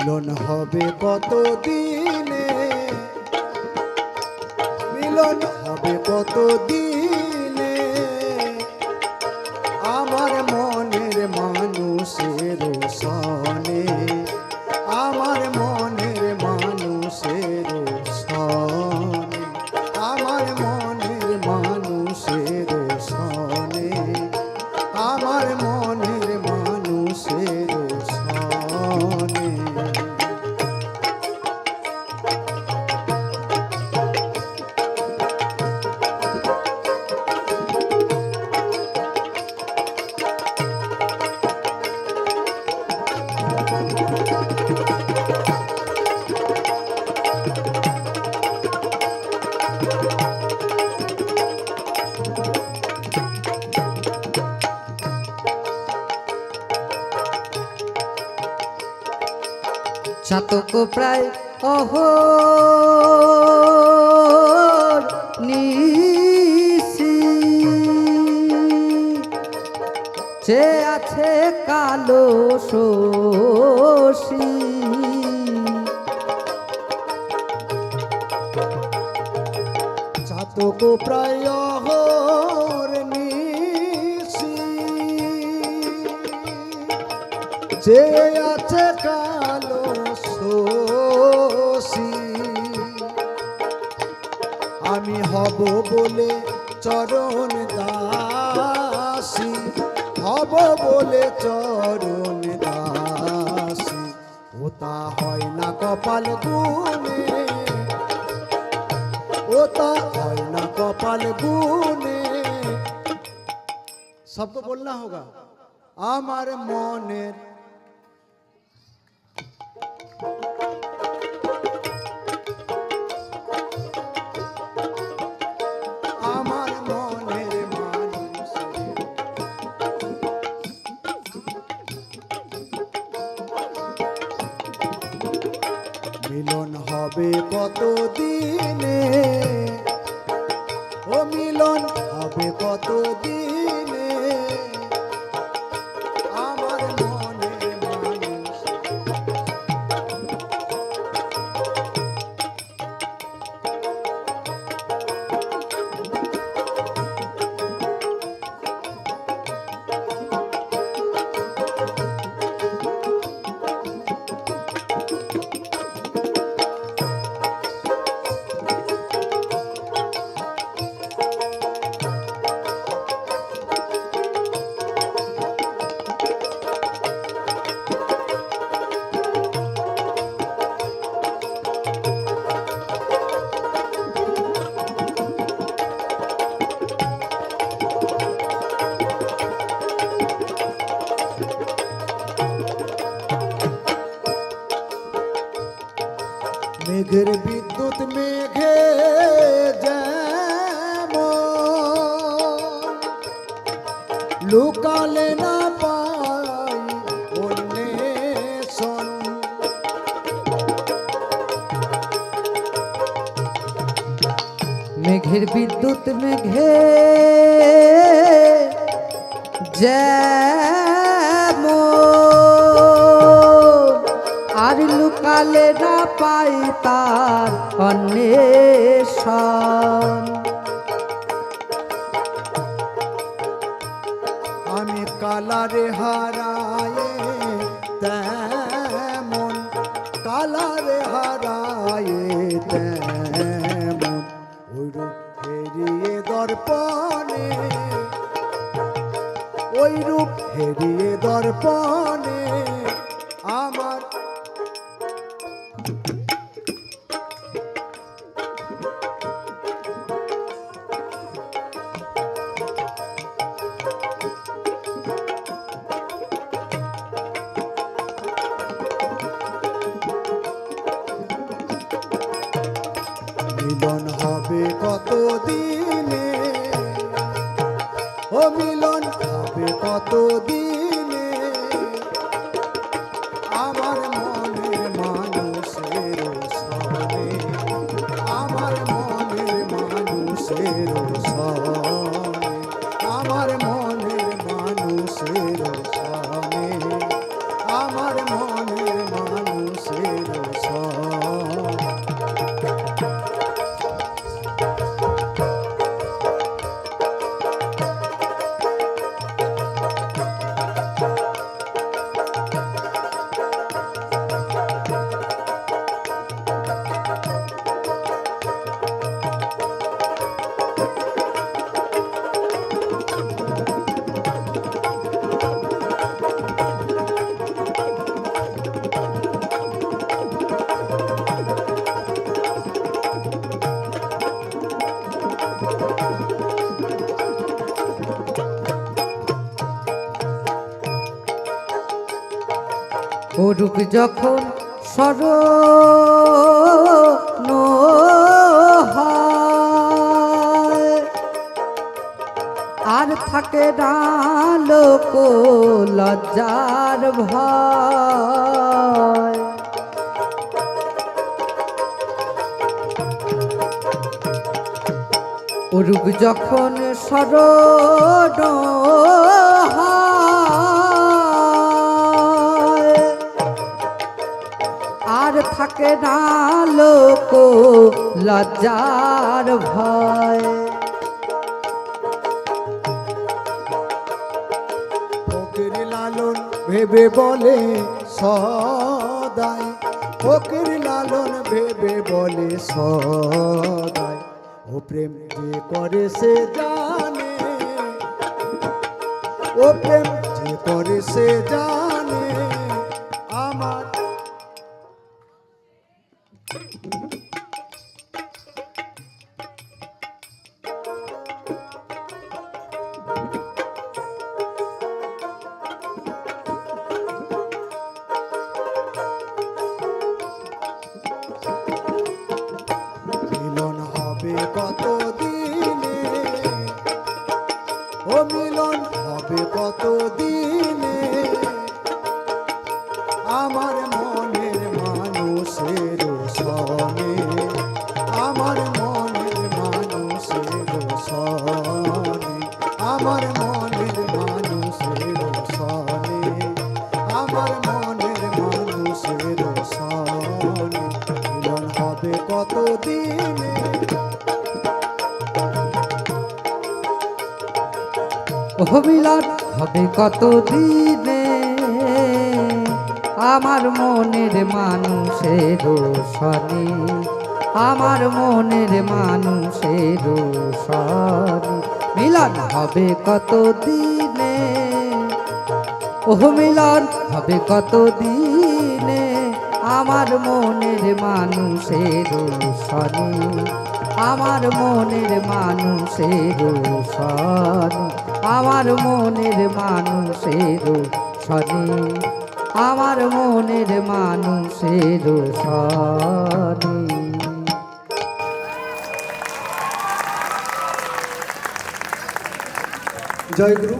মিলন হবে কত দিনে, মিলন হবে কত দিনে, আমার মনের মানুষের সনে, আমার মনের মানুষের সনে, আমার মনের মানুষের সনে, আমার মনের মানুষের সনে। চাতক প্রায় নিশি যে আছে কালো শশী, চাতক প্রায় নিশি যে আছে কালো শশী, আমি হব বলে চরণ দাসী, হব বলে চরণ দাসী, ওটা হয় না কপাল গুনে, ওটা হয় না কপাল গুনে। सबको बोलना होगा আমার মনের আমার মনের মানুষ, মিলন হবে কত দিনে, ও মিলন হবে কত দিনে, আমার মনের মানুষ। মেঘের বিদ্যুৎ মেঘে যেমন লুকালে না পাই অন্বেষণ, মেঘের বিদ্যুৎ মেঘে যেমন আর লুকালে না পাই তার অন্বেষণ, আমি কালারে হারায়ে তেমন, কালারে হারায়ে তেমন, ওই রূপ হেরিয়ে দর্পণে, ওই রূপ হেরিয়ে দর্পণে, আমার মিলন হবে কত দিনে, ও মিলন হবে কত দিনে, আমার মনের মানুষের সনে, আমার মনের মানুষের সনে, আমার মনের মানুষের সনে, আমার মনের মানুষের ওরূপ যখন স্মরণ হয়, আর থাকে না লোক লজ্জার ভয়। ওরূপ যখন স্মরণ হয়, আর থাকে না লোক লজ্জার ভয়। ফকির লালন ভেবে বলে সদাই, ফকির লালন ভেবে বলে সদাই, ও প্রেম যে করে সে জানে, ও প্রেম যে করে সে জানে আমার। মিলন হবে কত দিনে, ও মিলন হবে কত দিনে, আমার মনের মানুষের সনে, আমার মনের মানুষের সনে, আমার মনের মানুষের সনে, আমার মনের মানুষের সনে, মিলন হবে কত দিনে। ও মিলন হবে কত দিনে, আমার মনের মানুষের সনে, আমার মনের মানুষের সনে, মিলন হবে কত দিনে। ও মিলন হবে কত দিনে, আমার মনের মানুষের সনে, আমার মনের মানুষের সনে, আমার মনের মানুষের সনে, আমার মনের মানুষের সনে। জয় গুরু।